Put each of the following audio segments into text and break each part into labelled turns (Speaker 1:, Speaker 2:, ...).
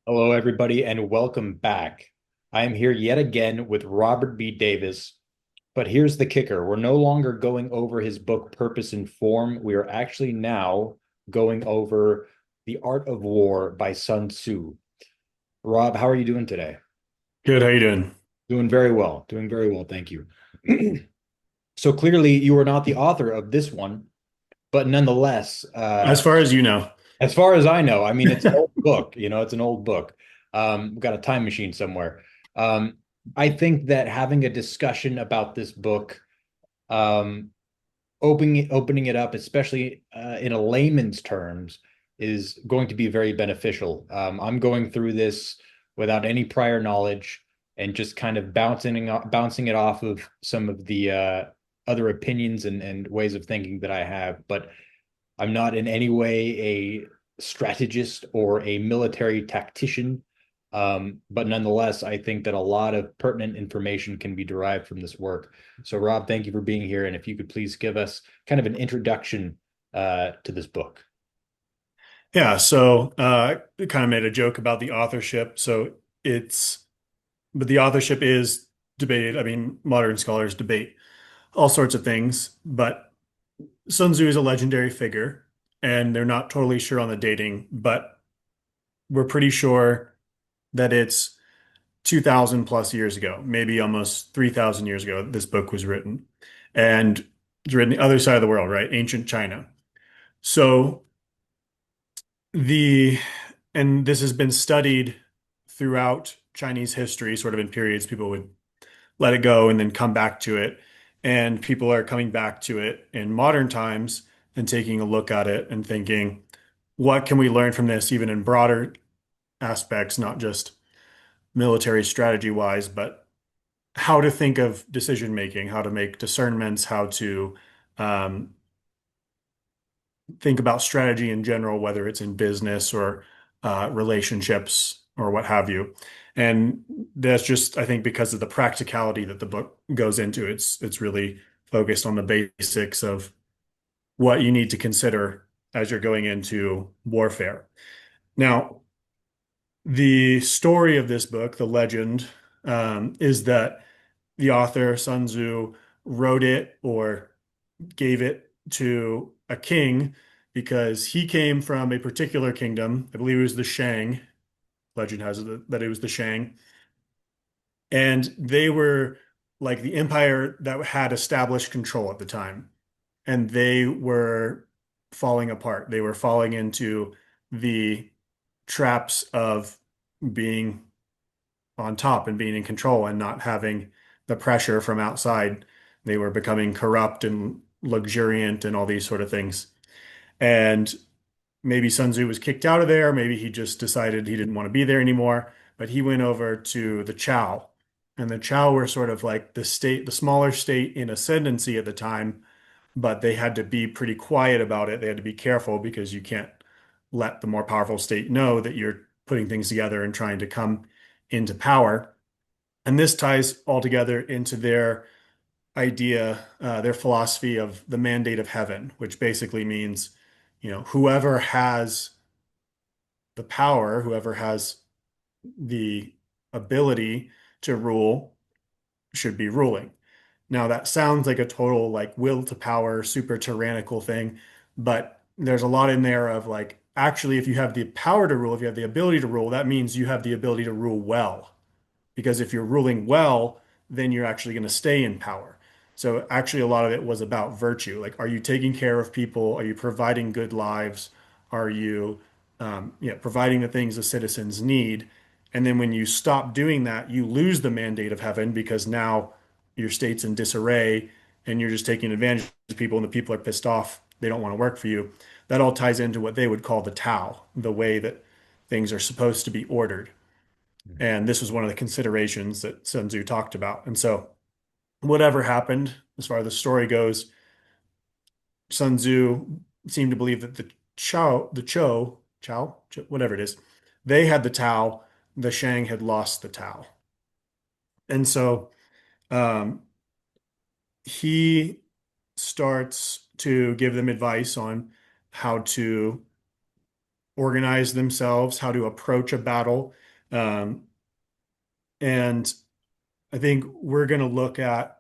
Speaker 1: Hello, everybody, and welcome back. I am here yet again with Robert B. Davis. But here's the kicker. We're no longer going over his book, Purpose and Form. We are actually now going over The Art of War by Sun Tzu. Rob, how are you doing today?
Speaker 2: Good. How you doing?
Speaker 1: Doing very well. Doing very well. Thank you. So clearly, you are not the author of this one, but nonetheless,
Speaker 2: As far as you know.
Speaker 1: as far as I know, I mean, it's an old book, it's an old book. We've got a time machine somewhere. Um, I think that having a discussion about this book, um, opening it up, especially in a layman's terms, is going to be very beneficial. I'm going through this without any prior knowledge and just kind of bouncing it off of some of the other opinions and ways of thinking that I have, but I'm not in any way a strategist or a military tactician. But nonetheless, I think that a lot of pertinent information can be derived from this work. So, Rob, thank you for being here. And if you could please give us kind of an introduction to this book.
Speaker 2: Yeah. So kind of made a joke about the authorship. But the authorship is debated. I mean, modern scholars debate all sorts of things, but Sun Tzu is a legendary figure, and they're not totally sure on the dating, but we're pretty sure that it's 2000 plus years ago, maybe almost 3000 years ago, this book was written. And it's written the other side of the world, right? Ancient China. So The and this has been studied throughout Chinese history, sort of in periods. People would let it go and then come back to it. And people are coming back to it in modern times and taking a look at it and thinking, what can we learn from this, even in broader aspects, not just military strategy wise, but how to think of decision making, how to make discernments, how to um, think about strategy in general, whether it's in business or relationships or what have you. And that's just, I think, because of the practicality that the book goes into. It's really focused on the basics of what you need to consider as you're going into warfare. Now, the story of this book, the legend, is that the author Sun Tzu wrote it or gave it to a king because he came from a particular kingdom. I believe it was the Shang. Legend has it that it was the Shang. And they were like the empire that had established control at the time. And they were falling apart. They were falling into the traps of being on top and being in control and not having the pressure from outside. They were becoming corrupt and luxuriant and all these sort of things. And maybe Sun Tzu was kicked out of there. Maybe he just decided he didn't want to be there anymore. But he went over to the Chow. And the Chow were sort of like the state, the smaller state in ascendancy at the time, but they had to be pretty quiet about it. They had to be careful because you can't let the more powerful state know that you're putting things together and trying to come into power. And this ties all together into their idea, their philosophy of the mandate of heaven, which basically means, whoever has the power, whoever has the ability to rule should be ruling. Now, that sounds like a total like will to power, super tyrannical thing, but there's a lot in there of like, actually, if you have the power to rule, if you have the ability to rule, that means you have the ability to rule well. Because if you're ruling well, then you're actually going to stay in power. So actually, a lot of it was about virtue. Like, are you taking care of people? Are you providing good lives? Are you, providing the things the citizens need? And then when you stop doing that, you lose the mandate of heaven because now your state's in disarray and you're just taking advantage of people and the people are pissed off. They don't want to work for you. That all ties into what they would call the Tao, the way that things are supposed to be ordered. And this was one of the considerations that Sun Tzu talked about. And so, whatever happened, as far as the story goes, Sun Tzu seemed to believe that whatever it is, they had the Tao, the Shang had lost the Tao. And so, um, he starts to give them advice on how to organize themselves, how to approach a battle. Um, and I think we're going to look at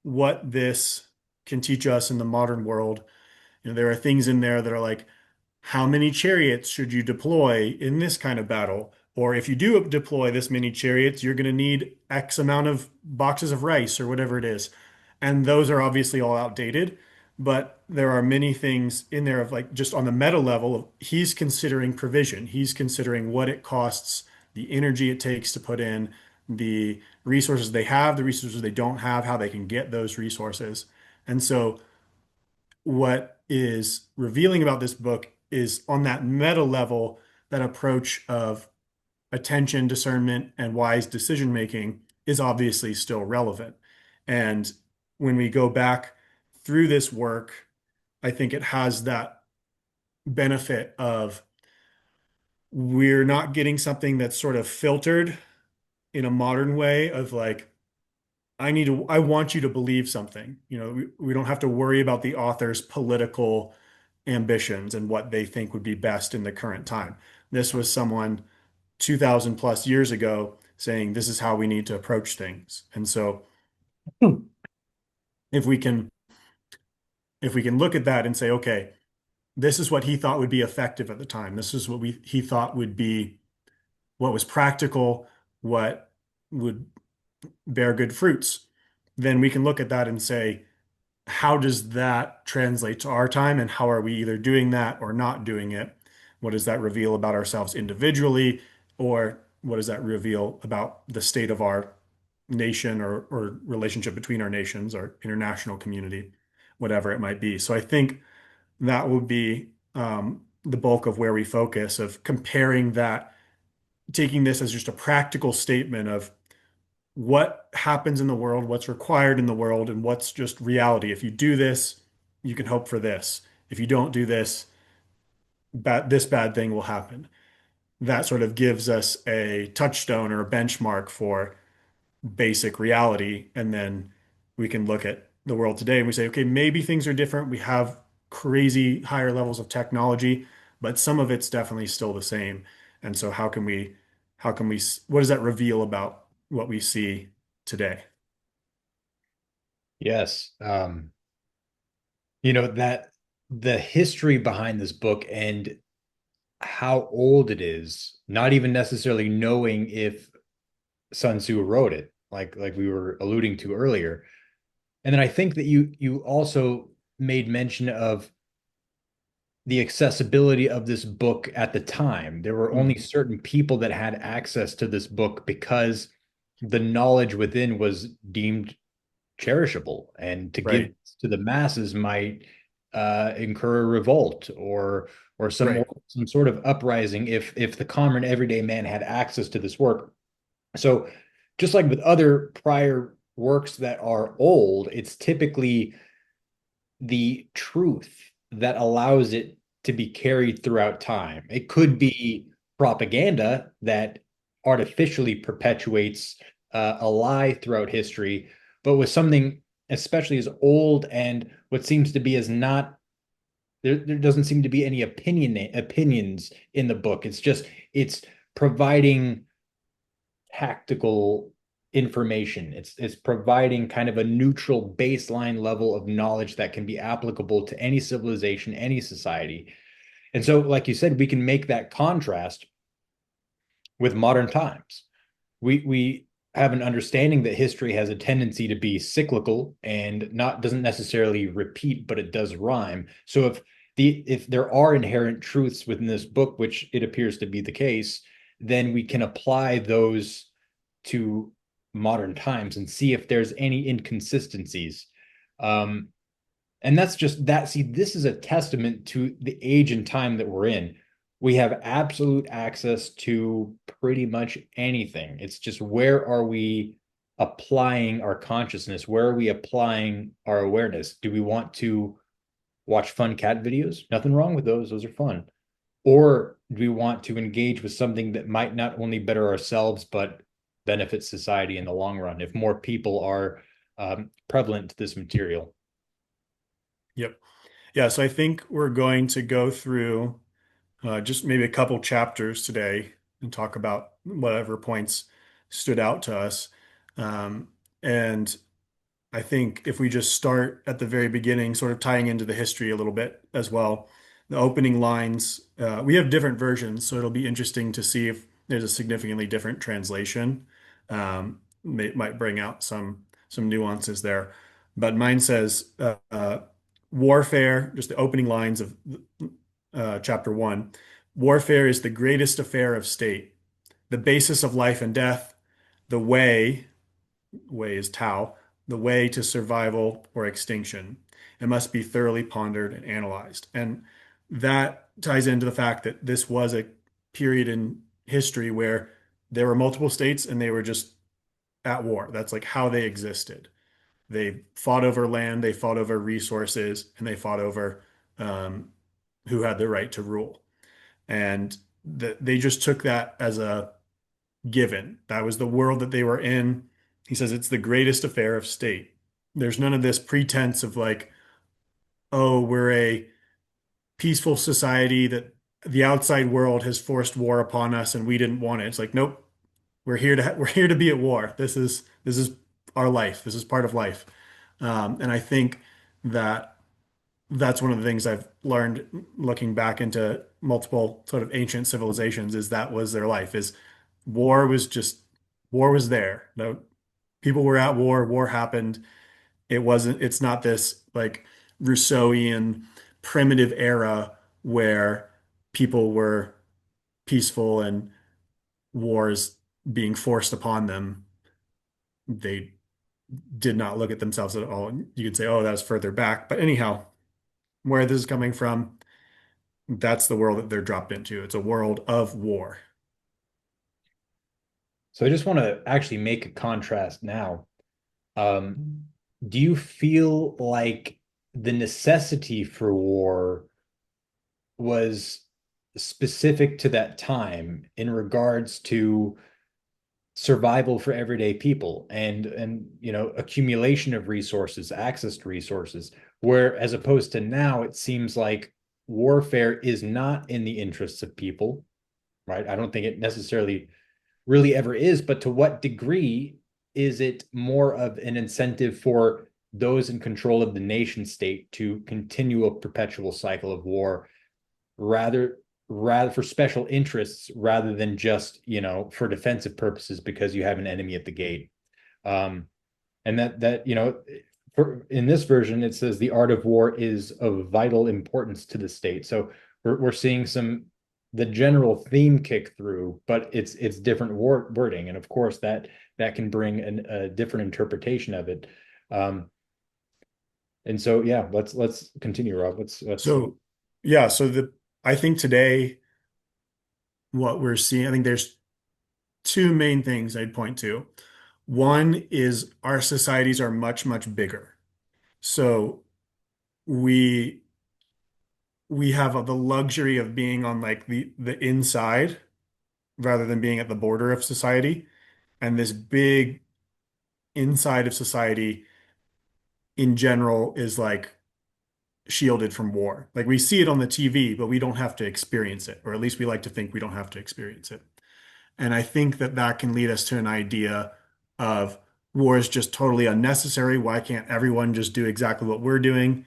Speaker 2: what this can teach us in the modern world. There are things in there that are like, how many chariots should you deploy in this kind of battle? Or if you do deploy this many chariots, you're going to need X amount of boxes of rice or whatever it is. And those are obviously all outdated, but there are many things in there of like just on the meta level, he's considering provision. He's considering what it costs, the energy it takes to put in, the resources they have, the resources they don't have, how they can get those resources. And so what is revealing about this book is on that meta level, that approach of attention, discernment, and wise decision making is obviously still relevant. And when we go back through this work, I think it has that benefit of we're not getting something that's sort of filtered in a modern way of like, I want you to believe something. We don't have to worry about the author's political ambitions and what they think would be best in the current time. This was someone 2000 plus years ago saying this is how we need to approach things. And so if we can if we can look at that and say, okay, this is what he thought would be effective at the time. This is what he thought would be what was practical, what would bear good fruits. Then we can look at that and say, how does that translate to our time, and how are we either doing that or not doing it? What does that reveal about ourselves individually, or what does that reveal about the state of our nation or relationship between our nations, our international community, whatever it might be? So I think that would be the bulk of where we focus, of comparing that, taking this as just a practical statement of what happens in the world, what's required in the world, and what's just reality. If you do this, you can hope for this. If you don't do this, this bad thing will happen. That sort of gives us a touchstone or a benchmark for basic reality. And then we can look at the world today and we say, okay, maybe things are different. We have crazy higher levels of technology, but some of it's definitely still the same. And so what does that reveal about what we see today?
Speaker 1: Yes. That the history behind this book and how old it is, not even necessarily knowing if Sun Tzu wrote it, like we were alluding to earlier. And then I think that you also made mention of the accessibility of this book at the time. There were only
Speaker 2: Mhm.
Speaker 1: certain people that had access to this book because the knowledge within was deemed cherishable, and to give
Speaker 2: Right,
Speaker 1: to the masses might incur a revolt or
Speaker 2: right.
Speaker 1: some sort of uprising if the common everyday man had access to this work. So just like with other prior works that are old, it's typically the truth that allows it to be carried throughout time. It could be propaganda that artificially perpetuates a lie throughout history, but with something especially as old and what seems to be as not there doesn't seem to be any opinions in the book. It's providing tactical information. It's providing kind of a neutral baseline level of knowledge that can be applicable to any civilization, any society. And so, like you said, we can make that contrast with modern times. We have an understanding that history has a tendency to be cyclical and not doesn't necessarily repeat, but it does rhyme. So if there are inherent truths within this book, which it appears to be the case, then we can apply those to modern times and see if there's any inconsistencies. Um, and that's just that. See, this is a testament to the age and time that we're in. We have absolute access to pretty much anything. It's just where are we applying our consciousness? Where are we applying our awareness? Do we want to watch fun cat videos? Nothing wrong with those. Those are fun. Or do we want to engage with something that might not only better ourselves, but benefit society in the long run if more people are prevalent to this material?
Speaker 2: Yep. Yeah, so I think we're going to go through just maybe a couple chapters today and talk about whatever points stood out to us. Um, and I think if we just start at the very beginning, sort of tying into the history a little bit as well, the opening lines, we have different versions, so it'll be interesting to see if there's a significantly different translation. Might bring out some nuances there. But mine says warfare, just the opening lines of chapter one. Warfare is the greatest affair of state, the basis of life and death, the way is Tao, the way to survival or extinction. It must be thoroughly pondered and analyzed. And that ties into the fact that this was a period in history where there were multiple states and they were just at war. That's like how they existed. They fought over land, they fought over resources, and they fought over um, who had the right to rule. And they just took that as a given. That was the world that they were in. He says it's the greatest affair of state. There's none of this pretense of like, oh, we're a peaceful society that the outside world has forced war upon us and we didn't want it. It's like, nope, we're here to be at war. This is our life. This is part of life. And I think that that's one of the things I've learned looking back into multiple sort of ancient civilizations is that was their life is war was just war was there. No, people were at war, war happened. It's not this like Rousseauian primitive era where people were peaceful and wars being forced upon them. They did not look at themselves at all. You could say, oh, that's further back. But anyhow, where this is coming from, that's the world that they're dropped into. It's a world of war.
Speaker 1: So I just want to actually make a contrast now. Um, do you feel like the necessity for war was specific to that time in regards to survival for everyday people and accumulation of resources, access to resources, where as opposed to now it seems like warfare is not in the interests of people, right? I don't think it necessarily really ever is, but to what degree is it more of an incentive for those in control of the nation state to continue a perpetual cycle of war rather rather for special interests rather than just for defensive purposes because you have an enemy at the gate. And that in this version it says the art of war is of vital importance to the state. So we're seeing the general theme kick through, but it's different wording, and of course that can bring a different interpretation of it. And so yeah, let's continue, Rob. Let's
Speaker 2: So, yeah, I think today what we're seeing, I think there's two main things I'd point to. One is our societies are much, much bigger. So we we have the luxury of being on like the inside rather than being at the border of society. And this big inside of society in general is like shielded from war. Like we see it on the TV, but we don't have to experience it, or at least we like to think we don't have to experience it. And I think that that can lead us to an idea of war is just totally unnecessary. Why can't everyone just do exactly what we're doing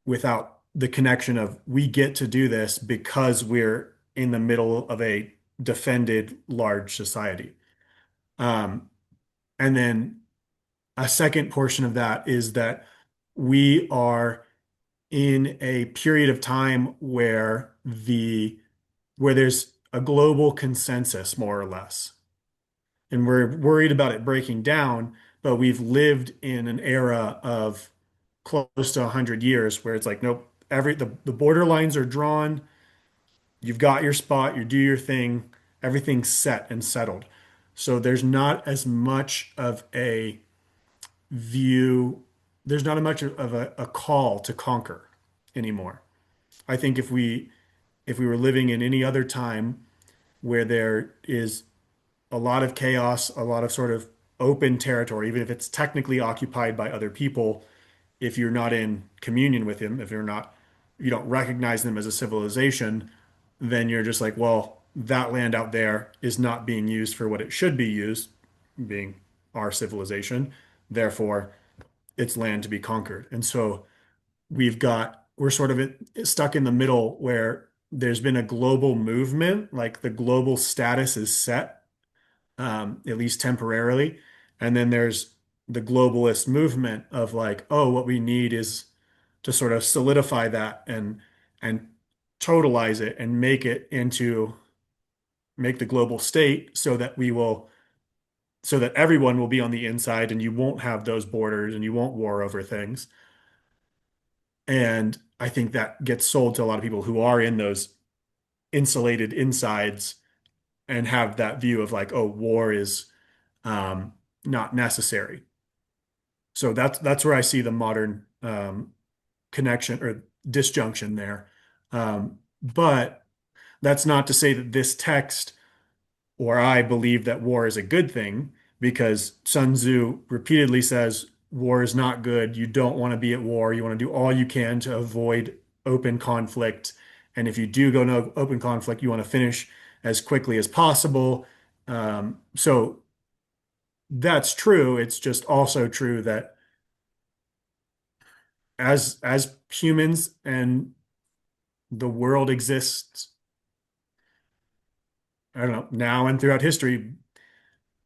Speaker 2: without the connection of we get to do this because we're in the middle of a defended large society? Um, and then a second portion of that is that we are in a period of time where there's a global consensus, more or less. And we're worried about it breaking down, but we've lived in an era of close to 100 years where it's like, nope, the border lines are drawn, you've got your spot, you do your thing, everything's set and settled. So there's not as much of a view, there's not as much of a call to conquer anymore. I think if we were living in any other time where there is a lot of chaos, a lot of sort of open territory, even if it's technically occupied by other people, if you're not in communion with them, if you don't recognize them as a civilization, then you're just like, well, that land out there is not being used for what it should be used, being our civilization. Therefore, it's land to be conquered. And so we're sort of stuck in the middle where there's been a global movement, like the global status is set, at least temporarily. And then there's the globalist movement of like, oh, what we need is to sort of solidify that and totalize it and make the global state so that so that everyone will be on the inside and you won't have those borders and you won't war over things. And I think that gets sold to a lot of people who are in those insulated insides and have that view of like, oh, war is um, not necessary. So that's where I see the modern connection or disjunction there. But that's not to say that this text or I believe that war is a good thing because Sun Tzu repeatedly says war is not good. You don't want to be at war. You want to do all you can to avoid open conflict. And if you do go into open conflict, you want to finish as quickly as possible. So that's true. It's just also true that as humans and the world exists, I don't know, now and throughout history,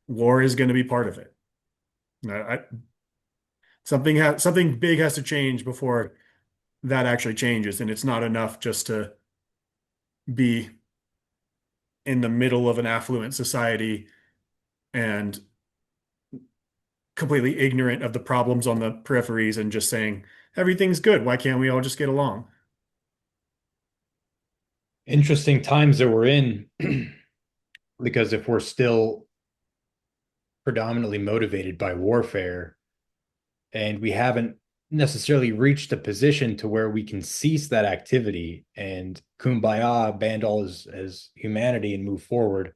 Speaker 2: war is going to be part of it. Something big has to change before that actually changes, and it's not enough just to be in the middle of an affluent society and completely ignorant of the problems on the peripheries and just saying everything's good. Why can't we all just get along?
Speaker 1: Interesting times that we're in, because if we're still predominantly motivated by warfare and we haven't necessarily reached a position to where we can cease that activity and kumbaya, band all as humanity and move forward,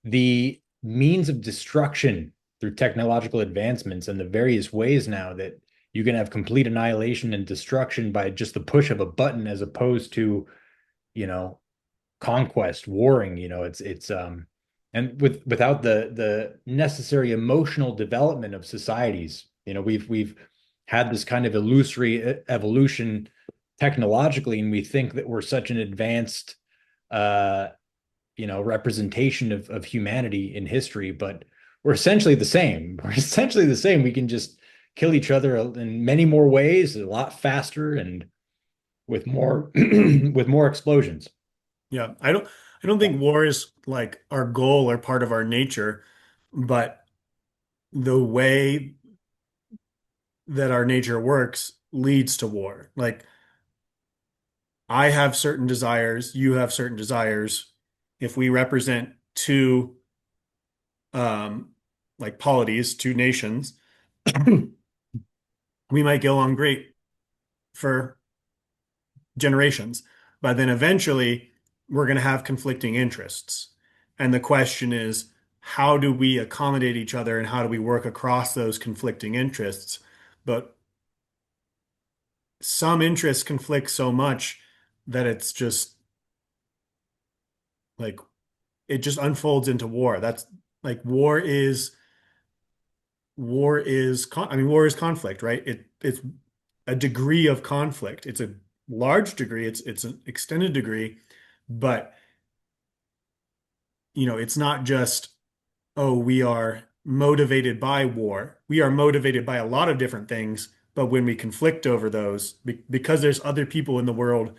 Speaker 1: the means of destruction through technological advancements and the various ways now that you can have complete annihilation and destruction by just the push of a button as opposed to, you know, conquest, warring, it's and without the necessary emotional development of societies, we've had this kind of illusory evolution technologically, and we think that we're such an advanced uh representation of humanity in history, but we're essentially the same. We're essentially the same. We can just kill each other in many more ways, a lot faster, and with more with more explosions.
Speaker 2: Yeah, I don't think war is like our goal or part of our nature, but the way that our nature works leads to war. Like I have certain desires, you have certain desires. If we represent two um like polities, two nations, we might get along great for generations, but then eventually we're going to have conflicting interests. And the question is, how do we accommodate each other and how do we work across those conflicting interests? But some interests conflict so much that it's just like it just unfolds into war. That's like war is conflict, right? It's a degree of conflict. It's a large degree, it's an extended degree, but it's not just, oh, we are motivated by war. We are motivated by a lot of different things, but when we conflict over those, because there's other people in the world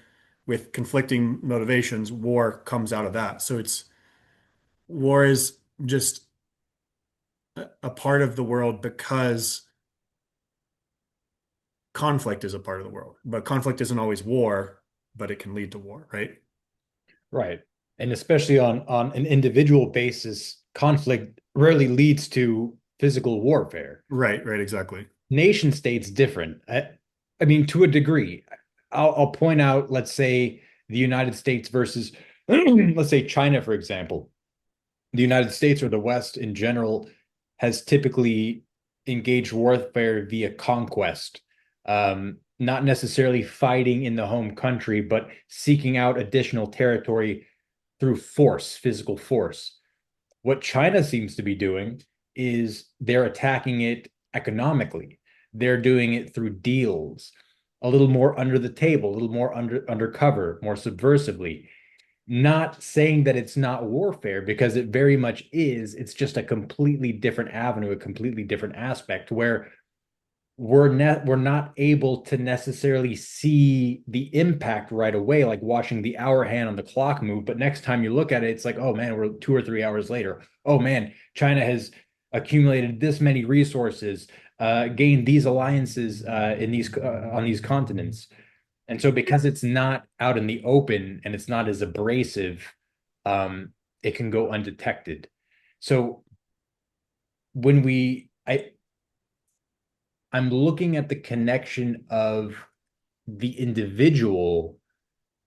Speaker 2: with conflicting motivations, war comes out of that. So it's war is just a part of the world because conflict is a part of the world. But conflict isn't always war, but it can lead to war, right?
Speaker 1: Right. And especially on an individual basis, conflict rarely leads to physical warfare.
Speaker 2: Right, right, exactly.
Speaker 1: Nation states different. I mean, to a degree. I'll point out, let's say, the United States versus, let's say, China, for example. The United States or the West in general has typically engaged warfare via conquest. not necessarily fighting in the home country, but seeking out additional territory through force, physical force. What China seems to be doing is they're attacking it economically. They're doing it through deals, a little more under the table, a little more undercover, more subversively. Not saying that it's not warfare, because it very much is. It's just a completely different avenue, a completely different aspect where we're not able to necessarily see the impact right away, like watching the hour hand on the clock move. But next time you look at it, it's like, oh man, we're 2 or 3 hours later. Oh man, China has accumulated this many resources, gained these alliances in these on these continents. And so because it's not out in the open and it's not as abrasive, it can go undetected. So when I'm looking at the connection of the individual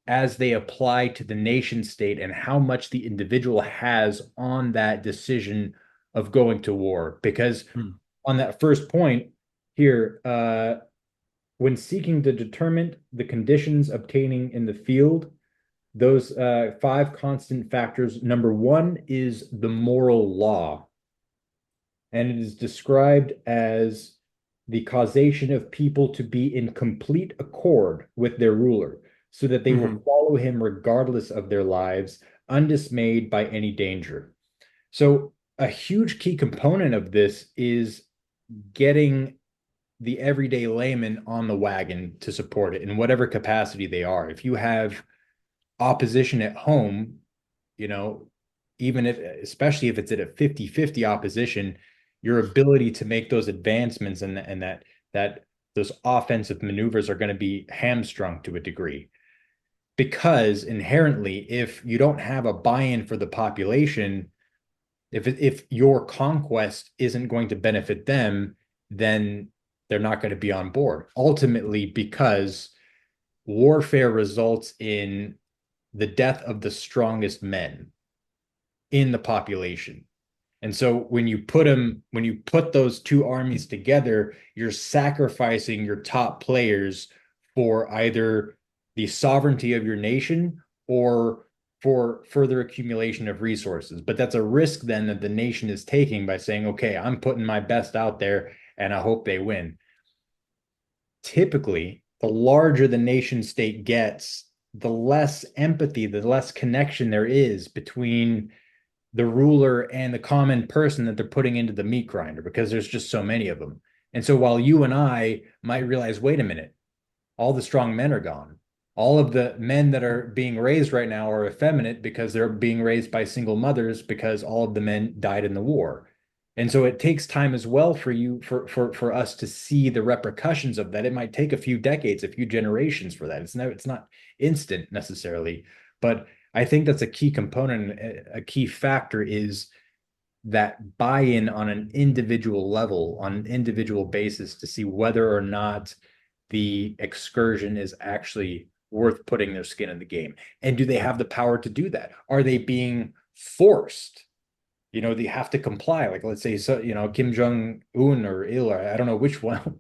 Speaker 1: as they apply to the nation state and how much the individual has on that decision of going to war. Because
Speaker 2: Hmm.
Speaker 1: on that first point here, when seeking to determine the conditions obtaining in the field, those five constant factors, number one is the moral law, and it is described as the causation of people to be in complete accord with their ruler, so that they will
Speaker 2: Mhm.
Speaker 1: follow him regardless of their lives, undismayed by any danger. So, a huge key component of this is getting the everyday layman on the wagon to support it in whatever capacity they are. If you have opposition at home, you know, even if, especially if it's at a 50-50 opposition, your ability to make those advancements and that those offensive maneuvers are going to be hamstrung to a degree. Because inherently, if you don't have a buy-in for the population, if your conquest isn't going to benefit them, then they're not going to be on board. Ultimately, because warfare results in the death of the strongest men in the population. And so when you put those two armies together, you're sacrificing your top players for either the sovereignty of your nation or for further accumulation of resources. But that's a risk then that the nation is taking by saying, okay, I'm putting my best out there and I hope they win. Typically, the larger the nation state gets, the less empathy, the less connection there is between the ruler and the common person that they're putting into the meat grinder, because there's just so many of them. And so while you and I might realize, wait a minute, all the strong men are gone. All of the men that are being raised right now are effeminate because they're being raised by single mothers because all of the men died in the war. And so it takes time as well for you for us to see the repercussions of that. It might take a few decades, a few generations for that. It's not instant necessarily, but I think that's a key component, a key factor is that buy-in on an individual level, on an individual basis to see whether or not the excursion is actually worth putting their skin in the game. And do they have the power to do that? Are they being forced? They have to comply. Like let's say, so Kim Jong Un or Il, or I don't know which one,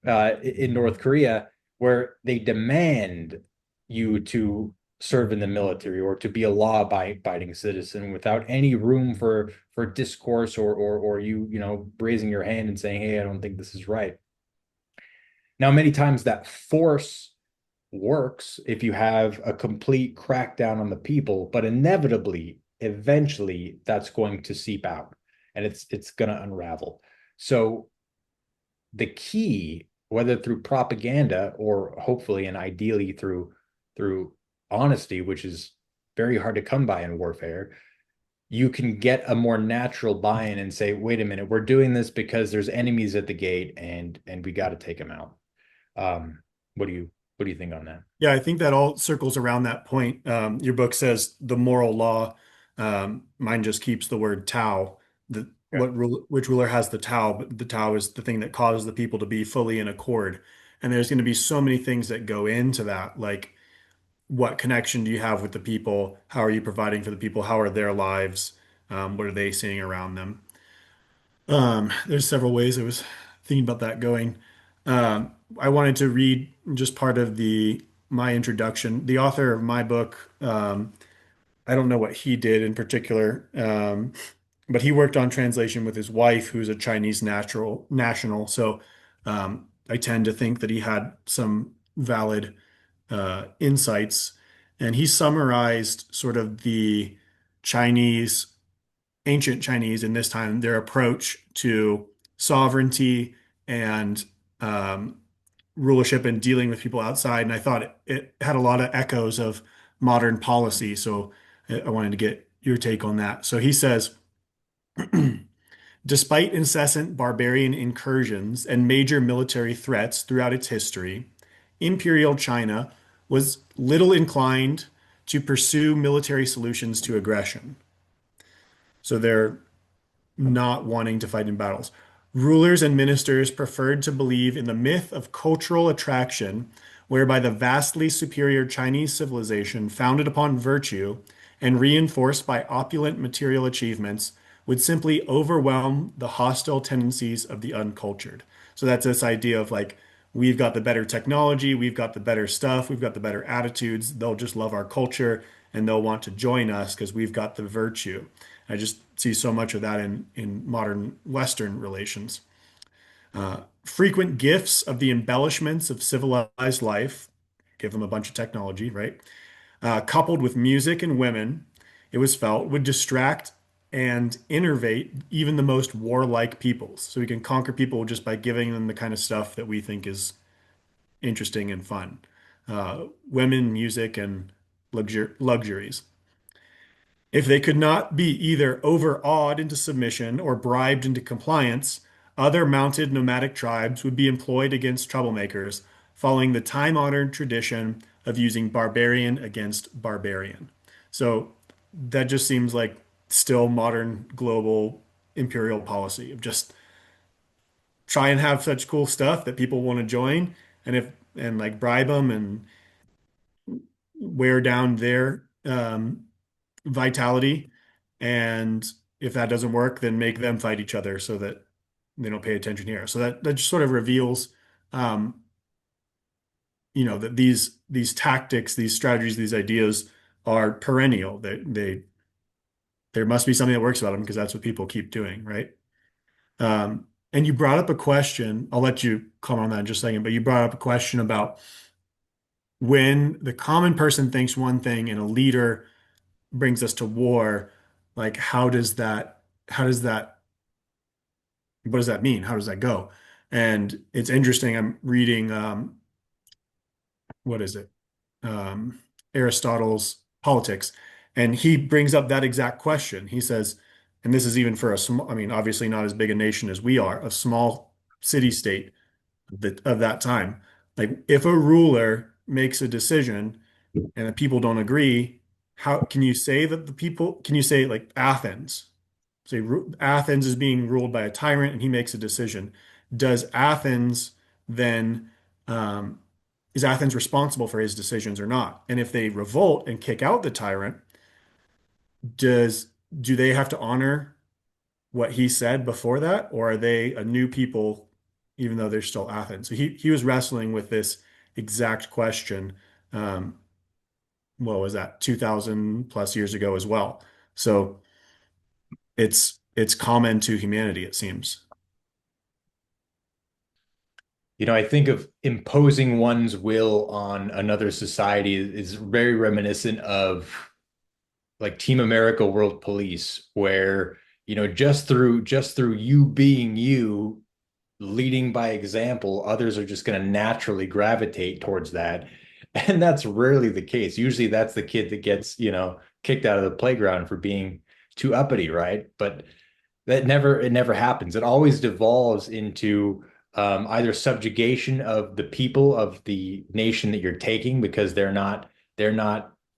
Speaker 1: in North Korea, where they demand you to serve in the military or to be a law-abiding citizen without any room for discourse or you raising your hand and saying, "Hey, I don't think this is right." Now, many times that force works if you have a complete crackdown on the people, but inevitably, eventually, that's going to seep out and it's going to unravel. So the key, whether through propaganda or hopefully and ideally through honesty, which is very hard to come by in warfare, you can get a more natural buy-in and say, wait a minute, we're doing this because there's enemies at the gate and we got to take them out. Um, what do you think on that?
Speaker 2: Yeah, I think that all circles around that point. Your book says the moral law. Mine just keeps the word Tao.
Speaker 1: Yeah.
Speaker 2: Which ruler has the Tao? But the Tao is the thing that causes the people to be fully in accord. And there's going to be so many things that go into that, like what connection do you have with the people? How are you providing for the people? How are their lives? What are they seeing around them? There's several ways I was thinking about that going. I wanted to read just part of the my introduction. The author of my book, I don't know what he did in particular, but he worked on translation with his wife, who's a Chinese natural national. So I tend to think that he had some valid insights, and he summarized sort of the Chinese, ancient Chinese in this time, their approach to sovereignty and um, rulership and dealing with people outside. And I thought it had a lot of echoes of modern policy. So I wanted to get your take on that. So he says, despite incessant barbarian incursions and major military threats throughout its history, Imperial China was little inclined to pursue military solutions to aggression. So they're not wanting to fight in battles. Rulers and ministers preferred to believe in the myth of cultural attraction, whereby the vastly superior Chinese civilization, founded upon virtue and reinforced by opulent material achievements, would simply overwhelm the hostile tendencies of the uncultured. So that's this idea of like, we've got the better technology, we've got the better stuff, we've got the better attitudes. They'll just love our culture and they'll want to join us because we've got the virtue. I just see so much of that in modern Western relations. Frequent gifts of the embellishments of civilized life, give them a bunch of technology, right? Coupled with music and women, it was felt would distract and innervate even the most warlike peoples. So we can conquer people just by giving them the kind of stuff that we think is interesting and fun. Women, music, and luxuries. If they could not be either overawed into submission or bribed into compliance, other mounted nomadic tribes would be employed against troublemakers, following the time-honored tradition of using barbarian against barbarian. So that just seems like still modern global imperial policy of just try and have such cool stuff that people want to join, and like bribe them and wear down their vitality. And if that doesn't work, then make them fight each other so that they don't pay attention here. So that just sort of reveals, um, that these tactics, these strategies, these ideas are perennial. There must be something that works about them because that's what people keep doing, right? And you brought up a question. I'll let you comment on that in just a second, but you brought up a question about when the common person thinks one thing and a leader brings us to war, like what does that mean? How does that go? And it's interesting. I'm reading what is it? Aristotle's Politics, and he brings up that exact question. He says, and this is even for a small, I mean, obviously not as big a nation as we are, a small city state of that time. Like if a ruler makes a decision and the people don't agree, how can you say that the people, can you say like Athens? Say Athens is being ruled by a tyrant and he makes a decision. Does Athens then, is Athens responsible for his decisions or not? And if they revolt and kick out the tyrant, does do they have to honor what he said before that, or are they a new people even though they're still Athens? So he was wrestling with this exact question. Um, what was that, 2000 plus years ago as well. So it's common to humanity, it seems.
Speaker 1: I think of imposing one's will on another society is very reminiscent of like Team America World Police, where, just through you being you, leading by example, others are just going to naturally gravitate towards that. And that's rarely the case. Usually that's the kid that gets, kicked out of the playground for being too uppity, right? But it never happens. It always devolves into either subjugation of the people of the nation that you're taking because they're not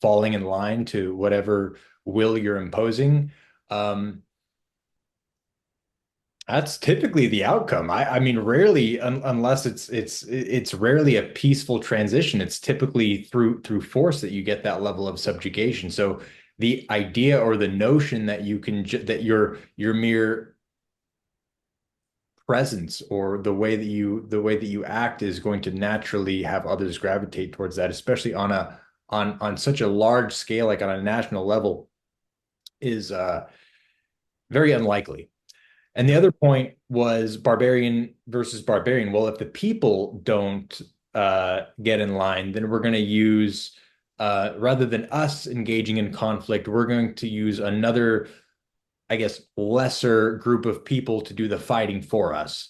Speaker 1: falling in line to whatever will you're imposing. Um, that's typically the outcome. I mean, rarely, unless it's rarely a peaceful transition. It's typically through force that you get that level of subjugation. So the idea or the notion that you can that your mere presence or the way that you act is going to naturally have others gravitate towards that, especially on such a large scale, like on a national level, is very unlikely. And the other point was barbarian versus barbarian. Well, if the people don't get in line, then we're going to use, rather than us engaging in conflict, we're going to use another, I guess, lesser group of people to do the fighting for us.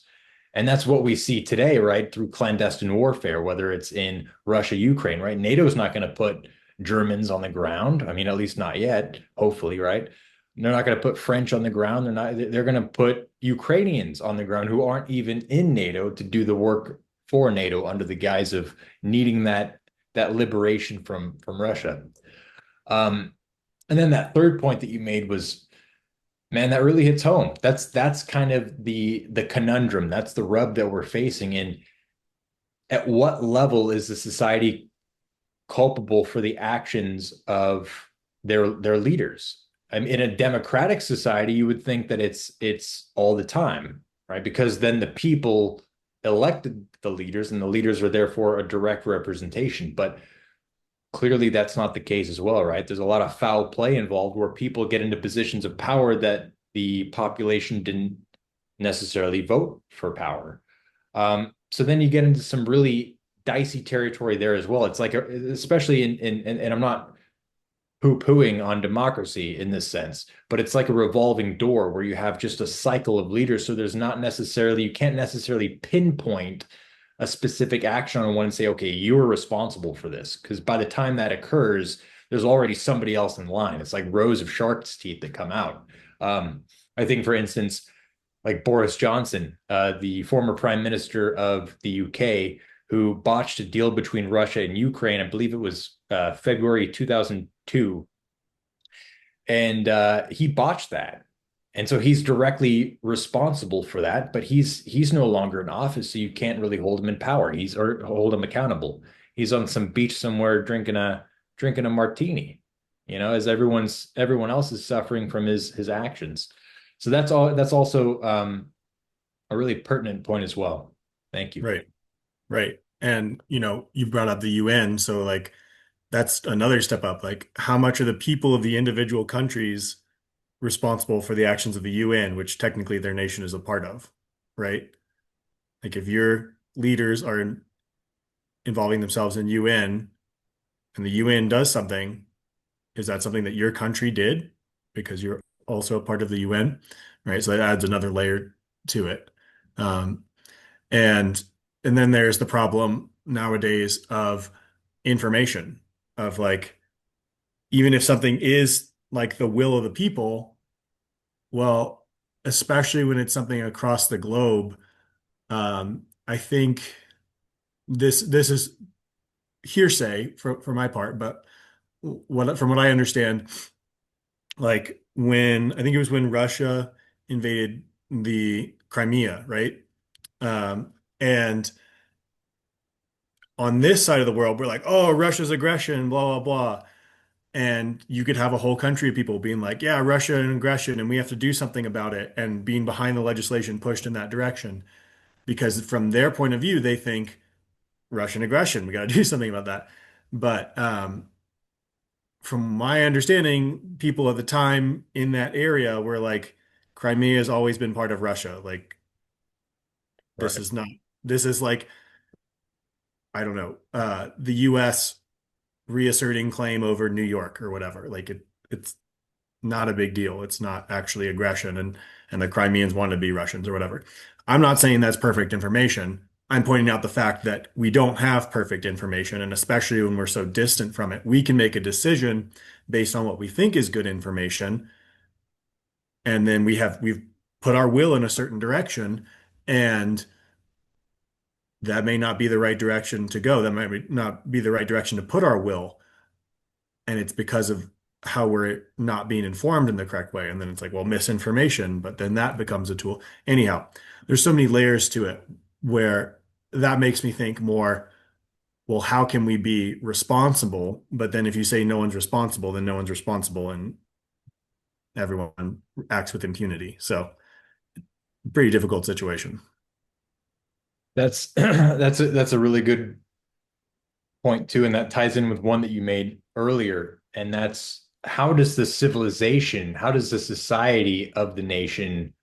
Speaker 1: And that's what we see today, right? Through clandestine warfare, whether it's in Russia, Ukraine, right? NATO's not going to put Germans on the ground. I mean, at least not yet, hopefully, right? They're not going to put French on the ground. They're going to put Ukrainians on the ground who aren't even in NATO to do the work for NATO under the guise of needing that liberation from Russia. Um, and then that third point that you made was, man, that really hits home. That's kind of the conundrum. That's the rub that we're facing. And at what level is the society culpable for the actions of their leaders? I mean, in a democratic society, you would think that it's all the time, right? Because then the people elected the leaders, and the leaders are therefore a direct representation. But clearly, that's not the case as well, right? There's a lot of foul play involved where people get into positions of power that the population didn't necessarily vote for power. So then you get into some really dicey territory there as well. It's like, especially and I'm not poo-pooing on democracy in this sense, but it's like a revolving door where you have just a cycle of leaders. So there's not necessarily, you can't necessarily pinpoint a specific action on one and say, okay, you are responsible for this. Because by the time that occurs, there's already somebody else in line. It's like rows of shark's teeth that come out. I think, for instance, like Boris Johnson, the former prime minister of the UK, who botched a deal between Russia and Ukraine. I believe it was February 2002. And he botched that. And so he's directly responsible for that, but he's no longer in office, so you can't really hold him in power. Or hold him accountable. He's on some beach somewhere drinking a martini, as everyone else is suffering from his actions. So that's also a really pertinent point as well. Thank you.
Speaker 2: Right. Right. And, you brought up the UN. So like, that's another step up. Like, how much are the people of the individual countries responsible for the actions of the UN, which technically their nation is a part of, right? Like, if your leaders are involving themselves in UN and the UN does something, is that something that your country did because you're also a part of the UN, right? So that adds another layer to it. Um, and and then there's the problem nowadays of information, of like, even if something is like the will of the people, well, especially when it's something across the globe, I think this is hearsay for my part, but from what I understand, like when I think it was when Russia invaded the Crimea, right? And on this side of the world, we're like, oh, Russia's aggression, blah, blah, blah. And you could have a whole country of people being like, yeah, Russia and aggression, and we have to do something about it, and being behind the legislation pushed in that direction. Because from their point of view, they think Russian aggression, we got to do something about that. But from my understanding, people at the time in that area were like, Crimea has always been part of Russia. Like, this
Speaker 1: Right.
Speaker 2: is not, this is like, I don't know, the US reasserting claim over New York or whatever. Like, it's not a big deal. It's not actually aggression, and the Crimeans want to be Russians or whatever. I'm not saying that's perfect information. I'm pointing out the fact that we don't have perfect information, and especially when we're so distant from it, we can make a decision based on what we think is good information, and then we've put our will in a certain direction, and that may not be the right direction to go. That might not be the right direction to put our will, and it's because of how we're not being informed in the correct way. And then it's like, well, misinformation, but then that becomes a tool. Anyhow, there's so many layers to it where that makes me think more, well, how can we be responsible? But then if you say no one's responsible, then no one's responsible and everyone acts with impunity. So pretty difficult situation.
Speaker 1: That's that's a really good point too, and that ties in with one that you made earlier, and that's how does the civilization, how does the society of the nation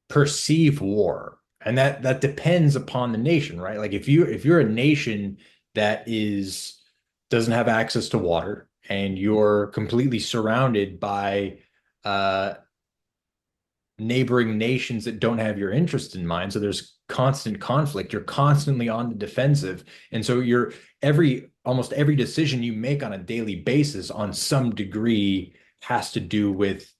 Speaker 1: perceive war? And that depends upon the nation, right? Like if you're a nation that is doesn't have access to water and you're completely surrounded by uh neighboring nations that don't have your interest in mind. So there's constant conflict. You're constantly on the defensive. And so you're almost every decision you make on a daily basis on some degree has to do with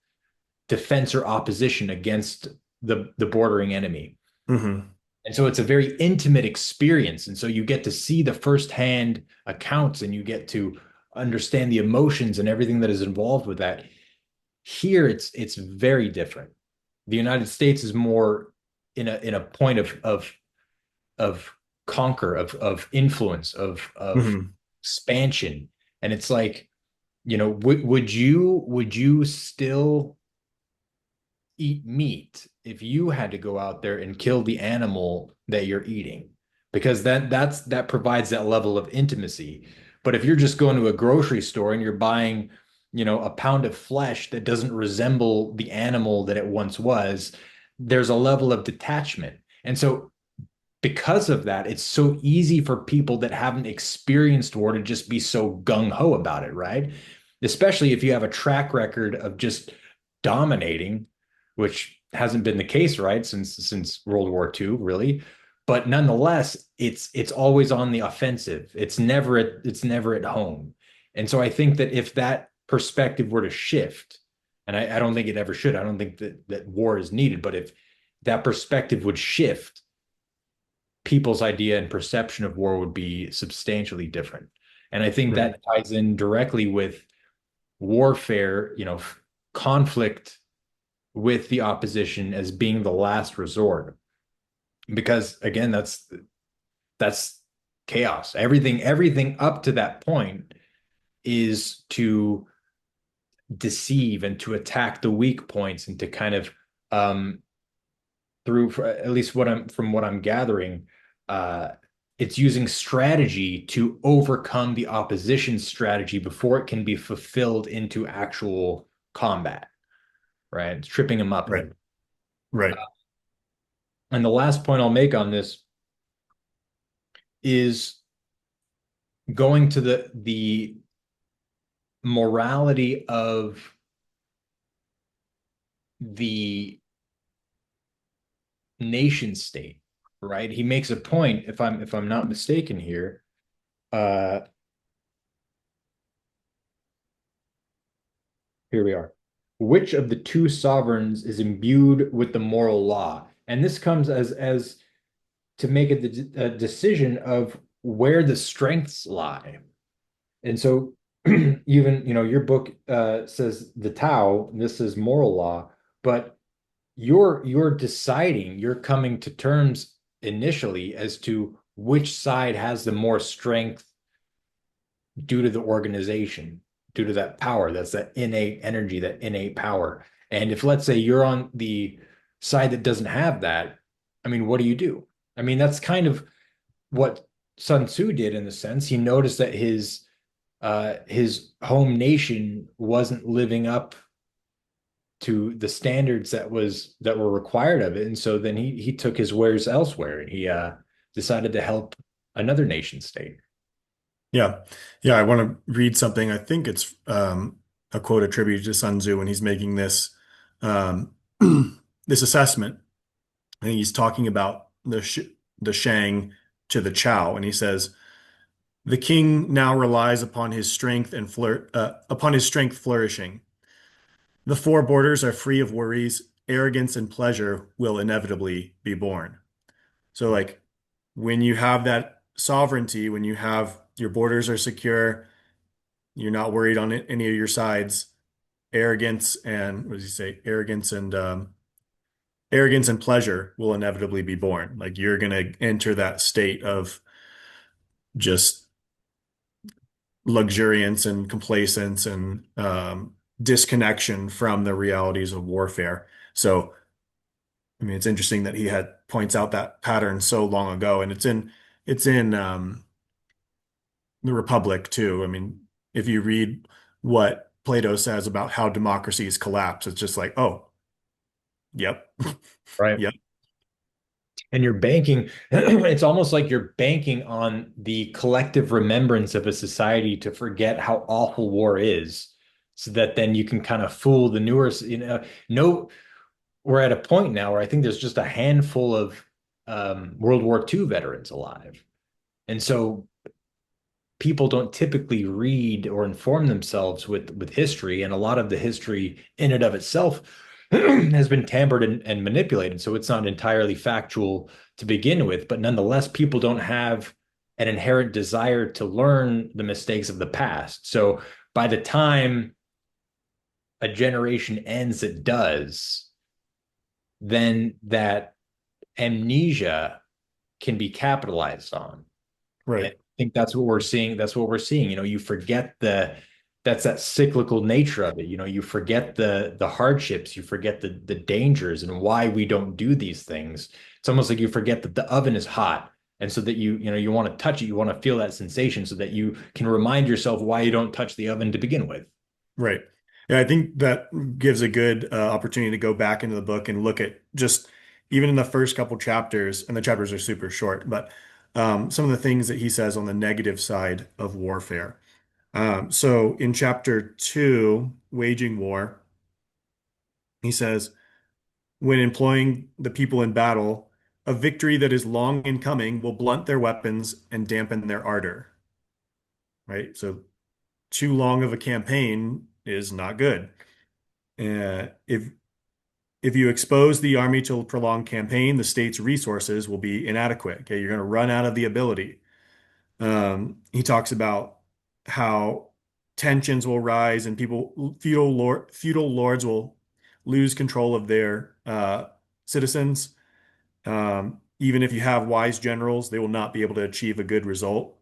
Speaker 1: defense or opposition against the bordering enemy.
Speaker 2: Hmm.
Speaker 1: And so it's a very intimate experience. And so you get to see the firsthand accounts and you get to understand the emotions and everything that is involved with that. Here it's very different. The United States is more in a point of conquer, of influence, of
Speaker 2: Hmm.
Speaker 1: expansion. And it's like, would you still eat meat if you had to go out there and kill the animal that you're eating? Because that provides that level of intimacy. But if you're just going to a grocery store and you're buying, a pound of flesh that doesn't resemble the animal that it once was, there's a level of detachment. And so because of that, it's so easy for people that haven't experienced war to just be so gung ho about it, right? Especially if you have a track record of just dominating, which hasn't been the case, right, since World War II, really. But nonetheless, it's always on the offensive. It's never at home. And so I think that if that perspective were to shift, and I don't think it ever should, I don't think that war is needed, but if that perspective would shift, people's idea and perception of war would be substantially different. And I think
Speaker 2: Right.
Speaker 1: that ties in directly with warfare, conflict with the opposition as being the last resort. Because again, that's chaos. Everything up to that point is to deceive and to attack the weak points and to kind of um through at least what I'm gathering, uh, it's using strategy to overcome the opposition's strategy before it can be fulfilled into actual combat, right? It's tripping them up.
Speaker 2: Right. Right.
Speaker 1: And the last point I'll make on this is going to the morality of the nation state, right? He makes a point, if I'm not mistaken here. Uh, Here we are. Which of the two sovereigns is imbued with the moral law? And this comes as to make a decision of where the strengths lie. And so even, your book says the Tao, and this is moral law, but you're deciding, you're coming to terms initially as to which side has the more strength due to the organization, due to that power. That's that innate energy, that innate power. And if, let's say, you're on the side that doesn't have that, I mean, what do you do? I mean, that's kind of what Sun Tzu did in the sense. He noticed that his home nation wasn't living up to the standards that were required of it. And so then he took his wares elsewhere and he decided to help another nation state.
Speaker 2: Yeah. Yeah. I want to read something. I think it's a quote attributed to Sun Tzu when he's making um, this assessment. I think he's talking about the Shang to the Chow, and he says, "The king now relies upon his strength and upon his strength flourishing. The four borders are free of worries. Arrogance and pleasure will inevitably be born." So, like, when you have that sovereignty, when you have your borders are secure, you're not worried on any of your sides. Arrogance and what does he say? Arrogance and pleasure will inevitably be born. Like you're gonna enter that state of just luxuriance and complacence and disconnection from the realities of warfare. So, I mean, it's interesting that he had that points out that pattern so long ago, and it's in the Republic too. I mean, if you read what Plato says about how democracies collapse, it's just like, oh, yep,
Speaker 1: Right.
Speaker 2: yep,
Speaker 1: And you're banking, it's almost like you're banking on the collective remembrance of a society to forget how awful war is, so that then you can kind of fool the newer, no, we're at a point now where I think there's just a handful of World War II veterans alive. And so people don't typically read or inform themselves with history, and a lot of the history in and of itself has been tampered and manipulated, so it's not entirely factual to begin with. But nonetheless, people don't have an inherent desire to learn the mistakes of the past. So by the time a generation ends that does, then that amnesia can be capitalized on. And
Speaker 2: right,
Speaker 1: I think that's what we're seeing. That's what we're seeing. You forget that's that cyclical nature of it. You forget the hardships, you forget the dangers and why we don't do these things. It's almost like you forget that the oven is hot. And so that you want to touch it, you want to feel that sensation so that you can remind yourself why you don't touch the oven to begin with.
Speaker 2: right. Yeah, I think that gives a good opportunity to go back into the book and look at just even in the first couple chapters, and the chapters are super short, but some of the things that he says on the negative side of warfare. So in chapter 2, Waging War, he says, when employing the people in battle, a victory that is long in coming will blunt their weapons and dampen their ardor, right? So too long of a campaign is not good. If you expose the army to a prolonged campaign, the state's resources will be inadequate. Okay, you're going to run out of the ability. He talks about how tensions will rise and feudal lords will lose control of their citizens. Even if you have wise generals, they will not be able to achieve a good result.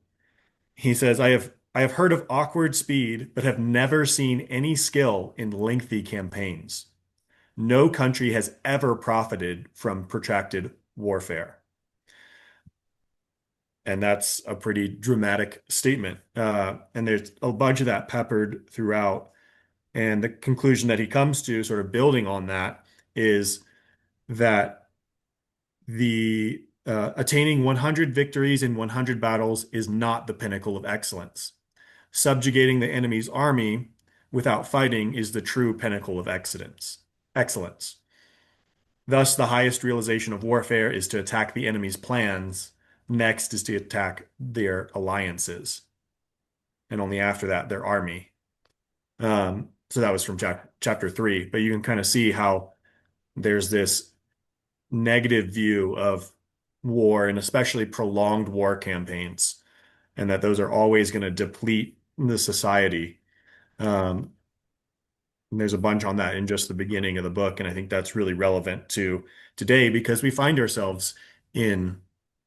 Speaker 2: He says, I have heard of awkward speed, but have never seen any skill in lengthy campaigns. No country has ever profited from protracted warfare. And that's a pretty dramatic statement. And there's a bunch of that peppered throughout. And the conclusion that he comes to, sort of building on that, is that the attaining 100 victories in 100 battles is not the pinnacle of excellence. Subjugating the enemy's army without fighting is the true pinnacle of excellence. Excellence. Thus, the highest realization of warfare is to attack the enemy's plans. Next is to attack their alliances. And only after that, their army. So that was from chapter 3. But you can kind of see how there's this negative view of war and especially prolonged war campaigns, and that those are always going to deplete the society. Um, and there's a bunch on that in just the beginning of the book, and I think that's really relevant to today because we find ourselves in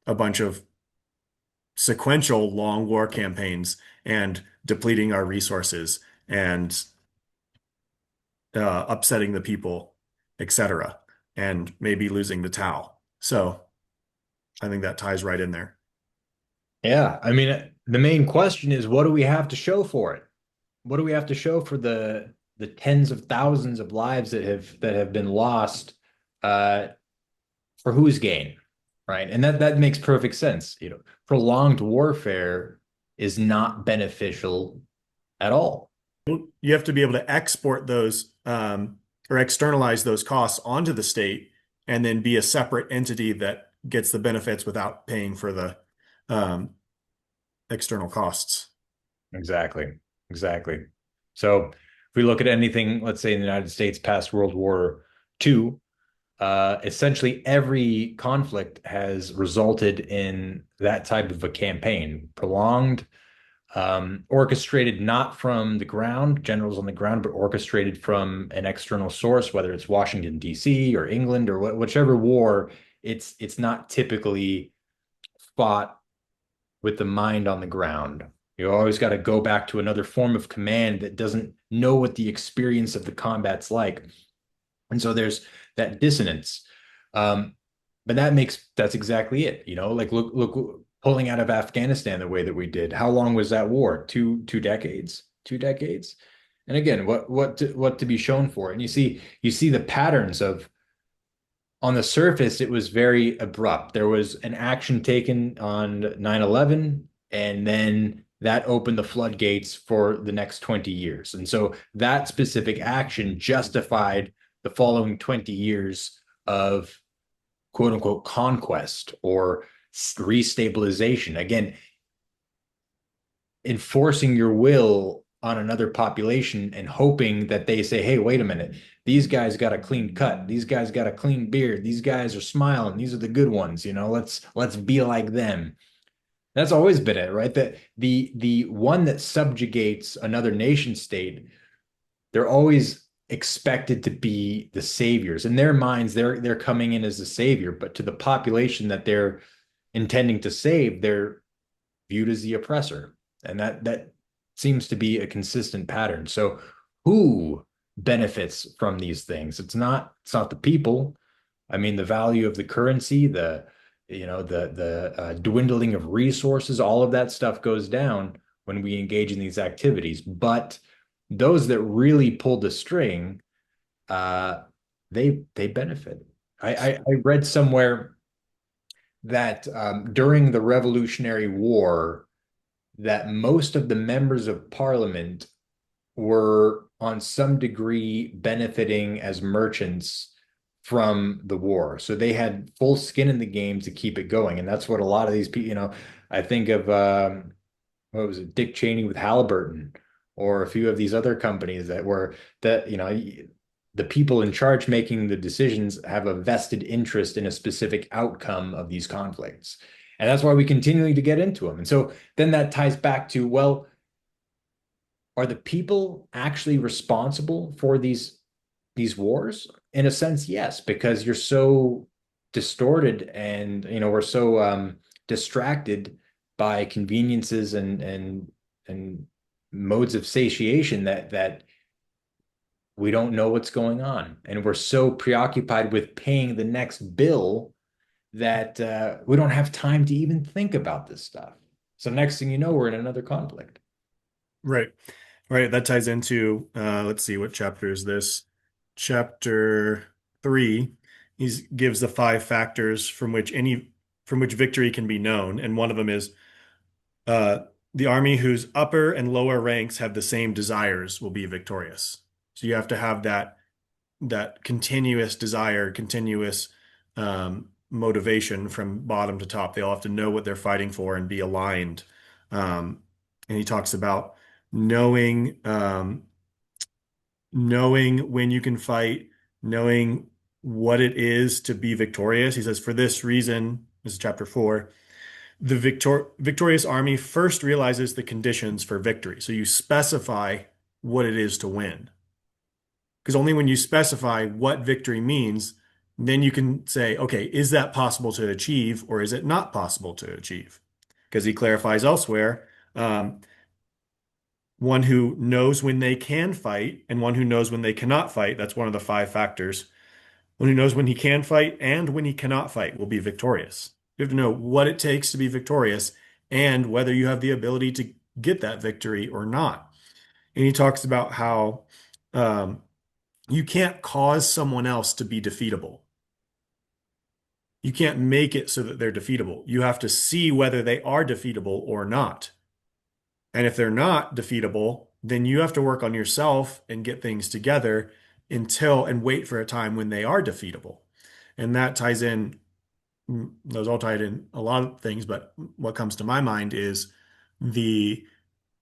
Speaker 2: a bunch of sequential long war campaigns and depleting our resources and upsetting the people, etc., and maybe losing the Tao. So I think that ties right in there.
Speaker 1: Yeah, I mean, the main question is, what do we have to show for it? What do we have to show for the tens of thousands of lives that have been lost, uh, for whose gain, right? And that makes perfect sense. Prolonged warfare is not beneficial at all.
Speaker 2: You have to be able to export those or externalize those costs onto the state and then be a separate entity that gets the benefits without paying for the um, external costs.
Speaker 1: Exactly. Exactly. So if we look at anything, let's say in the United States past World War II, essentially every conflict has resulted in that type of a campaign, prolonged, orchestrated not from the ground, generals on the ground, but orchestrated from an external source, whether it's Washington, D.C. or England or whichever war. It's not typically fought with the mind on the ground. You always got to go back to another form of command that doesn't know what the experience of the combat's like. And so there's that dissonance. Um, but that's exactly it. Like look, pulling out of Afghanistan the way that we did. How long was that war? Two decades, 2 decades. And again, what to be shown for it? And you see the patterns of on the surface, it was very abrupt. There was an action taken on 9/11, and then that opened the floodgates for the next 20 years. And so that specific action justified the following 20 years of quote unquote conquest or restabilization. Again, enforcing your will on another population and hoping that they say, hey, wait a minute, these guys got a clean cut, these guys got a clean beard, these guys are smiling, these are the good ones, let's be like them. That's always been it, right? That the one that subjugates another nation state, they're always expected to be the saviors. In their minds, they're coming in as the savior, but to the population that they're intending to save, they're viewed as the oppressor. And that seems to be a consistent pattern. So who benefits from these things? It's not the people. I mean, the value of the currency, the dwindling of resources, all of that stuff goes down when we engage in these activities. But those that really pull the string, uh, they benefit. I read somewhere that during the Revolutionary War, that most of the members of parliament were on some degree benefiting as merchants from the war. So they had full skin in the game to keep it going. And that's what a lot of these people, I think of what was it, Dick Cheney with Halliburton, or a few of these other companies that, the people in charge making the decisions have a vested interest in a specific outcome of these conflicts. And that's why we continually to get into them. And so then that ties back to, well, are the people actually responsible for these wars? In a sense, yes, because you're so distorted and we're so distracted by conveniences and modes of satiation that we don't know what's going on, and we're so preoccupied with paying the next bill that we don't have time to even think about this stuff. So next thing you know, we're in another conflict.
Speaker 2: Right. Right. That ties into, let's see, what chapter is this? Chapter 3. He gives the 5 factors from which victory can be known. And one of them is uh, the army whose upper and lower ranks have the same desires will be victorious. So you have to have that continuous desire, continuous motivation from bottom to top. They all have to know what they're fighting for and be aligned. And he talks about knowing knowing when you can fight, knowing what it is to be victorious. He says, for this reason, this is chapter 4, the victorious army first realizes the conditions for victory. So you specify what it is to win. Because only when you specify what victory means, then you can say, okay, is that possible to achieve or is it not possible to achieve? Because he clarifies elsewhere, one who knows when they can fight and one who knows when they cannot fight. That's one of the 5 factors. One who knows when he can fight and when he cannot fight will be victorious. You have to know what it takes to be victorious and whether you have the ability to get that victory or not. And he talks about how you can't cause someone else to be defeatable. You can't make it so that they're defeatable. You have to see whether they are defeatable or not. And if they're not defeatable, then you have to work on yourself and get things together and wait for a time when they are defeatable. And that ties in, those all tied in a lot of things, but what comes to my mind is the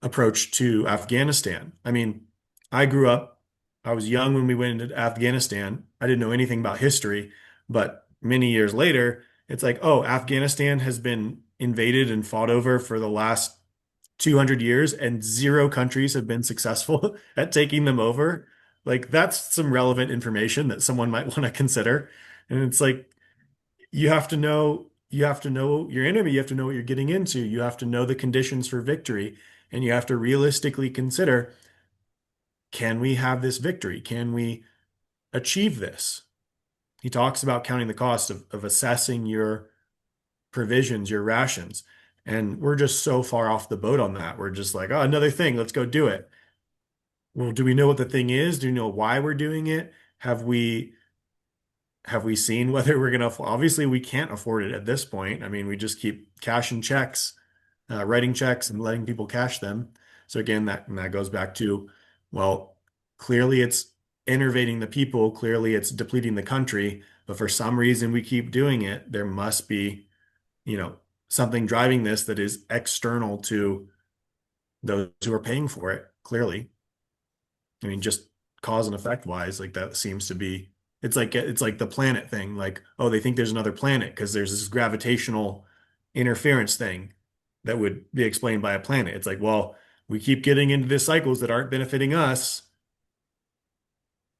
Speaker 2: approach to Afghanistan. I mean, I was young when we went into Afghanistan. I didn't know anything about history, but many years later, it's like, oh, Afghanistan has been invaded and fought over for the last 200 years, and 0 countries have been successful at taking them over. Like, that's some relevant information that someone might want to consider. And it's like, you have to know your enemy, you have to know what you're getting into, you have to know the conditions for victory, and you have to realistically consider, can we have this victory? Can we achieve this? he talks about counting the cost of assessing your provisions, your rations. And we're just so far off the boat on that. We're just like, oh, another thing, let's go do it. Well, do we know what the thing is? Do we know why we're doing it? Have we seen whether we're gonna obviously we can't afford it at this point. I mean, we just keep cashing checks, writing checks and letting people cash them. So again, that goes back to, well, clearly it's enervating the people, clearly it's depleting the country, but for some reason we keep doing it. There must be, you know, something driving this that is external to those who are paying for it, clearly. I mean, just cause and effect wise, like that seems to be it's like the planet thing. Like, oh, they think there's another planet because there's this gravitational interference thing that would be explained by a planet. It's like, well, we keep getting into these cycles that aren't benefiting us.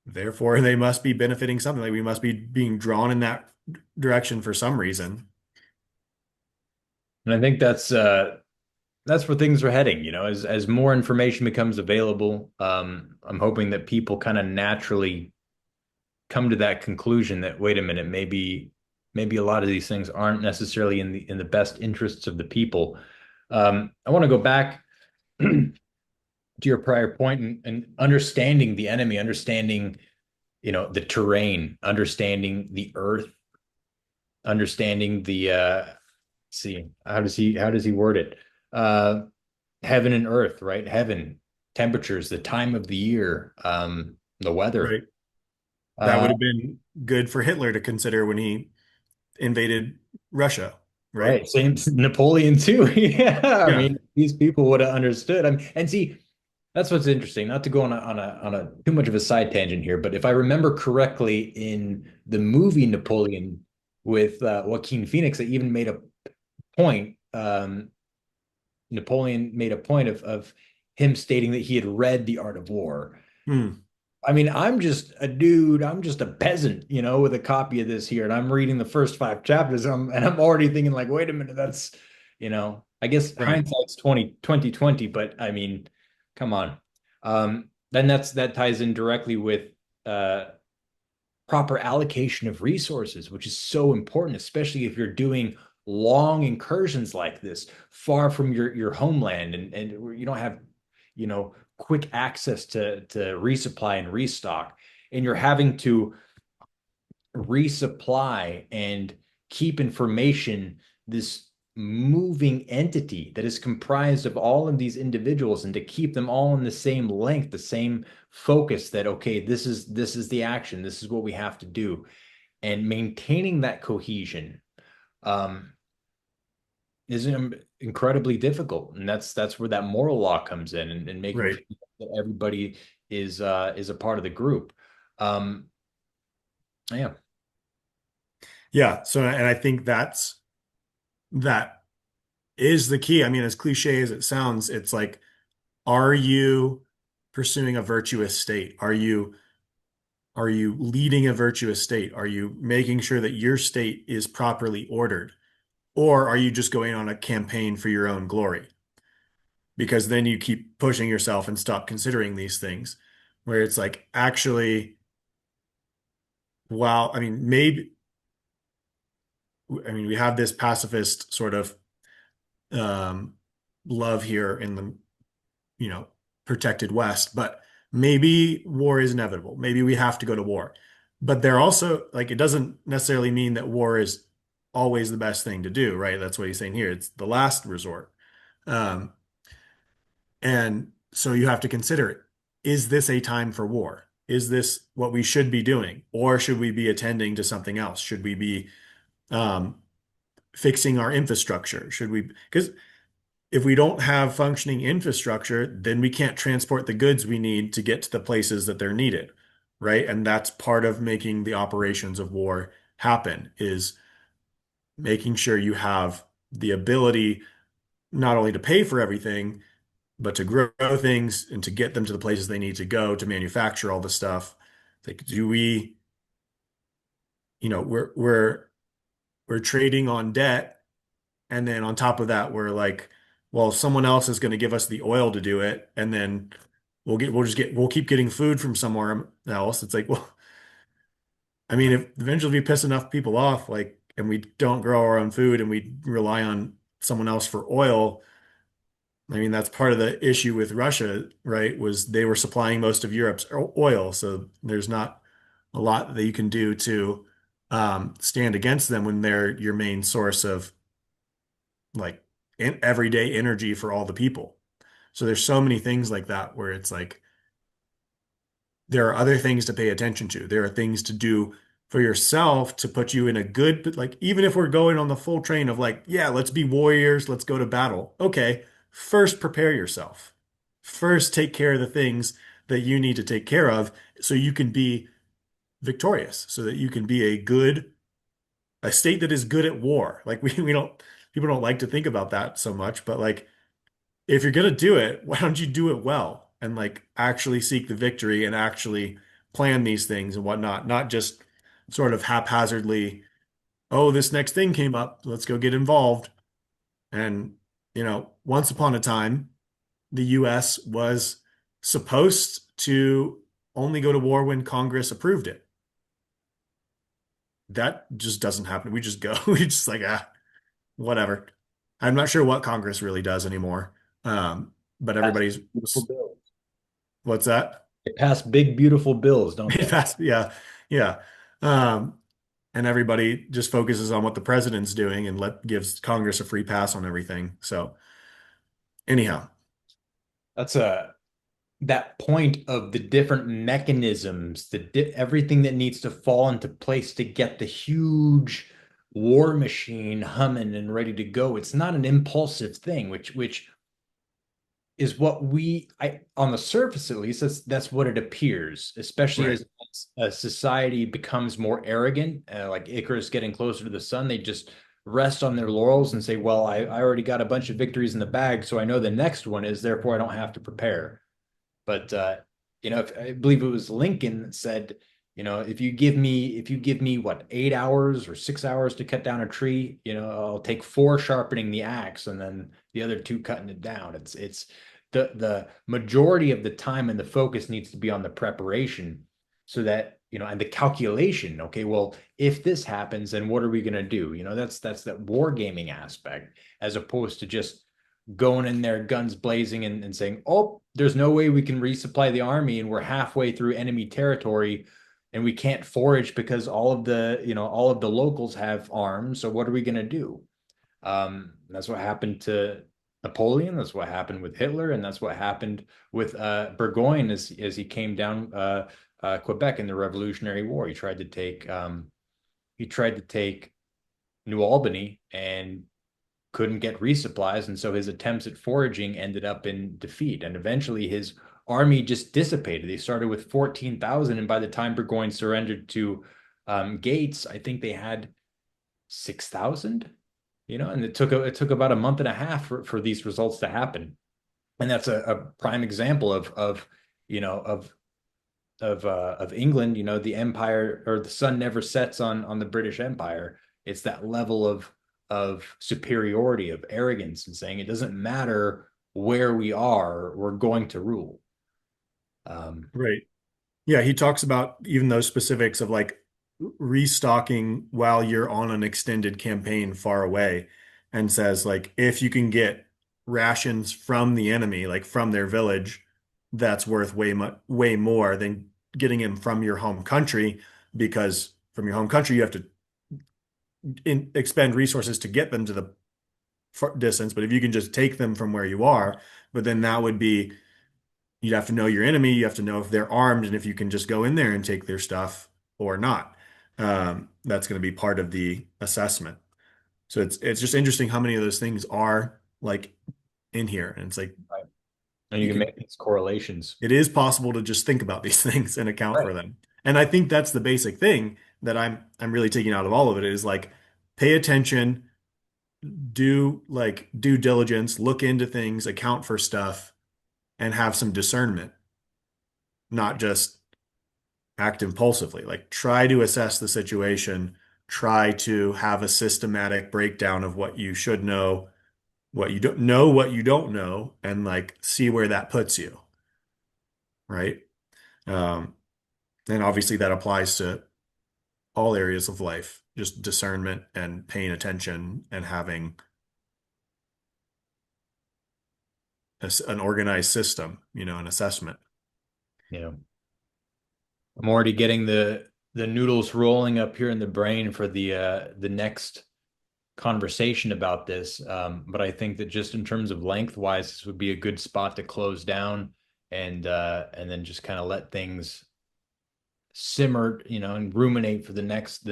Speaker 2: Therefore, they must be benefiting something. Like we must be being drawn in that direction for some reason.
Speaker 1: And I think that's where things are heading, you know, as more information becomes available. I'm hoping that people kind of naturally come to that conclusion that, wait a minute, maybe a lot of these things aren't necessarily in the best interests of the people. I want to go back to your prior point and understanding the enemy, understanding, you know, the terrain, understanding the earth, understanding the see, how does he word it? Uh Heaven and earth, right? Heaven, temperatures, the time of the year, the weather.
Speaker 2: Right. That
Speaker 1: Uh
Speaker 2: would have been good for Hitler to consider when he invaded Russia, right?
Speaker 1: right. Same Napoleon too. Yeah. I
Speaker 2: Yeah.
Speaker 1: mean, these people would have understood. I mean, and see, that's what's interesting. Not to go on a too much of a side tangent here, but if I remember correctly, in the movie Napoleon with Joaquin Phoenix, they even made a point. Napoleon made a point of him stating that he had read The Art of War.
Speaker 2: Hmm.
Speaker 1: I mean, I'm just a dude, I'm just a peasant, you know, with a copy of this here, and I'm reading the first five chapters, and I'm already thinking like, wait a minute, that's, you know, I guess
Speaker 2: Right.
Speaker 1: hindsight's 2020, but I mean, come on. Then that ties in directly with uh proper allocation of resources, which is so important, especially if you're doing long incursions like this, far from your homeland, and you don't have, you know, quick access to resupply and restock, and you're having to resupply and keep information, this moving entity that is comprised of all of these individuals, and to keep them all in the same length, the same focus, that okay, this is the action, this is what we have to do, and maintaining that cohesion um is incredibly difficult. And that's where that moral law comes in, and making
Speaker 2: Right.
Speaker 1: sure that everybody is a part of the group. um yeah.
Speaker 2: Yeah. So, and I think that is the key. I mean, as cliche as it sounds, it's like, are you pursuing a virtuous state? Are you leading a virtuous state? Are you making sure that your state is properly ordered? Or are you just going on a campaign for your own glory? Because then you keep pushing yourself and stop considering these things, where it's like, actually, wow, I mean, we have this pacifist sort of um, love here in the, you know, protected West, but maybe war is inevitable. Maybe we have to go to war. But they're also like, it doesn't necessarily mean that war is always the best thing to do, right? That's what he's saying here. It's the last resort. Um, and so you have to consider, is this a time for war? Is this what we should be doing? Or should we be attending to something else? Should we be um, fixing our infrastructure? Should we, because if we don't have functioning infrastructure, then we can't transport the goods we need to get to the places that they're needed, right? And that's part of making the operations of war happen, is making sure you have the ability not only to pay for everything, but to grow things and to get them to the places they need to go to manufacture all the stuff. Like, do we, we're trading on debt, and then on top of that, we're like, well, someone else is going to give us the oil to do it, and then we'll keep getting food from somewhere else. It's like, well, I mean, if eventually we piss enough people off, like, and we don't grow our own food and we rely on someone else for oil, I mean, that's part of the issue with Russia, right? Was they were supplying most of Europe's oil, so there's not a lot that you can do to stand against them when they're your main source of like everyday energy for all the people. So there's so many things like that where it's like there are other things to pay attention to. There are things to do for yourself to put you in a good, but like even if we're going on the full train of like, yeah, let's be warriors, let's go to battle. Okay, first prepare yourself. First take care of the things that you need to take care of so you can be victorious, so that you can be a state that is good at war. Like we don't, people don't like to think about that so much, but like if you're gonna do it, why don't you do it well and like actually seek the victory and actually plan these things and whatnot, not just sort of haphazardly, oh, this next thing came up, let's go get involved. And, once upon a time, the US was supposed to only go to war when Congress approved it. That just doesn't happen. We just go, we just like, whatever. I'm not sure what Congress really does anymore. But
Speaker 1: Pass
Speaker 2: everybody's,
Speaker 1: beautiful bills.
Speaker 2: what's that?
Speaker 1: They pass big, beautiful bills, don't they?
Speaker 2: Yeah, yeah. Um, and everybody just focuses on what the president's doing and gives Congress a free pass on everything. So anyhow,
Speaker 1: That's a that point of the different mechanisms, everything that needs to fall into place to get the huge war machine humming and ready to go. It's not an impulsive thing, which is what I on the surface at least, that's what it appears, especially
Speaker 2: right,
Speaker 1: as a society becomes more arrogant, like Icarus getting closer to the sun. They just rest on their laurels and say, well, I already got a bunch of victories in the bag, so I know the next one is, therefore I don't have to prepare. But I believe it was Lincoln that said, if you give me what, 8 hours or 6 hours to cut down a tree, I'll take four sharpening the axe and then the other two cutting it down. It's the majority of the time and the focus needs to be on the preparation so that, and the calculation. Okay, well, if this happens, then what are we going to do? That's that wargaming aspect, as opposed to just going in there guns blazing and saying, oh, there's no way we can resupply the army and we're halfway through enemy territory and we can't forage because all of the locals have arms. So what are we going to do? That's what happened to Napoleon. That's what happened with Hitler, and that's what happened with Burgoyne as he came down Quebec in the Revolutionary War. He tried to take New Albany and couldn't get resupplies, and so his attempts at foraging ended up in defeat. And eventually, his army just dissipated. They started with 14,000, and by the time Burgoyne surrendered to Gates, I think they had 6,000. And it took about a month and a half for these results to happen. And that's a prime example of you know of England. The empire, or the sun never sets on the British Empire. It's that level of superiority, of arrogance, and saying it doesn't matter where we are, we're going to rule. Um,
Speaker 2: right. Yeah, he talks about even those specifics of like restocking while you're on an extended campaign far away and says like if you can get rations from the enemy, like from their village, that's worth way more than getting them from your home country because from your home country you have to expend resources to get them to the distance. But if you can just take them from where you are, but then that would be you'd have to know your enemy. You have to know if they're armed and if you can just go in there and take their stuff or not. That's going to be part of the assessment. So it's just interesting how many of those things are like in here. And it's like
Speaker 1: right. And you
Speaker 2: you
Speaker 1: can
Speaker 2: can
Speaker 1: make these correlations.
Speaker 2: it is possible to just think about these things and account for
Speaker 1: Right.
Speaker 2: them. And I think that's the basic thing that I'm really taking out of all of it is like pay attention, do like due diligence, look into things, account for stuff, and have some discernment, not just act impulsively. Like try to assess the situation, try to have a systematic breakdown of what you should know, what you don't know, and like see where that puts you, right? Um, and obviously that applies to all areas of life, just discernment and paying attention and having an organized system, an assessment.
Speaker 1: You know, I'm already getting the noodles rolling up here in the brain for the next conversation about this. But I think that just in terms of lengthwise, this would be a good spot to close down and then just kind of let things simmer, and ruminate for the next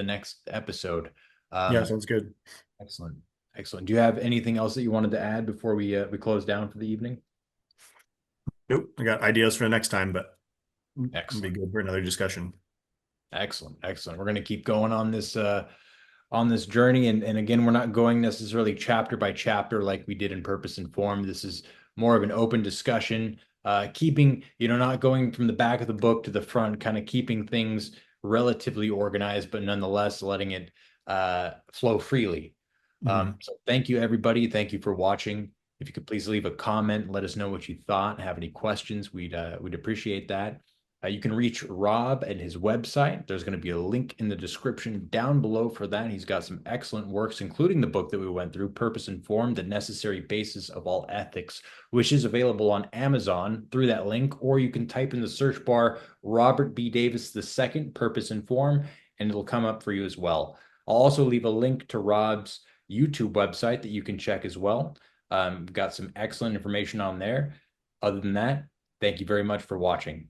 Speaker 1: episode.
Speaker 2: Yeah,
Speaker 1: Um,
Speaker 2: sounds good.
Speaker 1: excellent, excellent. Do you have anything else that you wanted to add before we close down for the evening?
Speaker 2: Nope, I got ideas for the next time, but it'll be
Speaker 1: Excellent.
Speaker 2: good for another discussion.
Speaker 1: Excellent. Excellent. We're going to keep going on this journey. And again, we're not going necessarily chapter by chapter like we did in Purpose Informed. This is more of an open discussion, keeping, not going from the back of the book to the front, kind of keeping things relatively organized, but nonetheless letting it flow freely.
Speaker 2: Mhm.
Speaker 1: So thank you, everybody. Thank you for watching. If you could please leave a comment, let us know what you thought, have any questions, we'd appreciate that. You can reach Rob at his website. There's going to be a link in the description down below for that. He's got some excellent works, including the book that we went through, Purpose Informed, The Necessary Basis of All Ethics, which is available on Amazon through that link, or you can type in the search bar Robert B. Davis II, Purpose Informed, and it'll come up for you as well. I'll also leave a link to Rob's YouTube website that you can check as well. We've got some excellent information on there. Other than that, thank you very much for watching.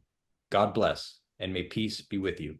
Speaker 1: God bless, and may peace be with you.